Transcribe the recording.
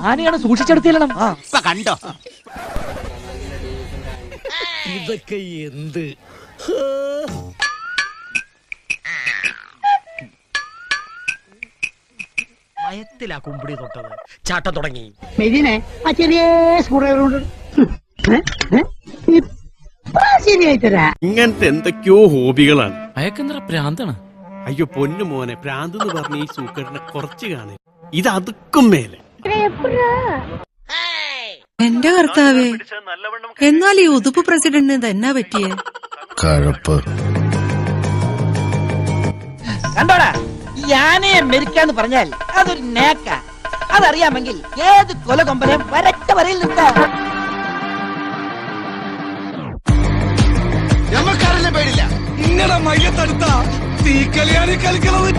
ആനയാണ് സൂക്ഷിച്ചെടുത്തില്ലണം. കണ്ടോ ഇതൊക്കെ എന്ത്? മയത്തിലാ കുമ്പിടി തൊട്ടത്. ചാട്ടം തുടങ്ങി. മെതിനെ ആ ചെറിയ സ്ക്രൂഡ്രൈവർ ശരിയായി തരാ. ഇങ്ങനത്തെ എന്തൊക്കെയോ ഹോബികളാണ്. അയക്കെന്തറ പ്രാന്താണ്. അയ്യോ പൊന്നു മോനെ, പ്രാന്ത് എന്ന് പറഞ്ഞ ഈ സൂക്കറിനെ കുറച്ച് കാണേ, ഇത് അതുക്കും മേലെ. എന്റെ കർത്താവേ, എന്നാൽ ഈ ഉതുപ്പ് പ്രസിഡന്റിന് തന്നെ പറ്റിയേ? കഴപ്പ് കണ്ടോടാ, ഈ ആനയെ മെരിക്കാന്ന് പറഞ്ഞാൽ അതൊരു നേക്ക. അതറിയാമെങ്കിൽ ഏത് കൊല കൊമ്പനെയും വരച്ച വരയിൽ നിർത്താം. ഞമ്മക്കാരെല്ലാം പേടില്ല. ഇങ്ങനെ മയ്യത്തടുത്ത തീക്കളിയാണ് കളിക്കണത്.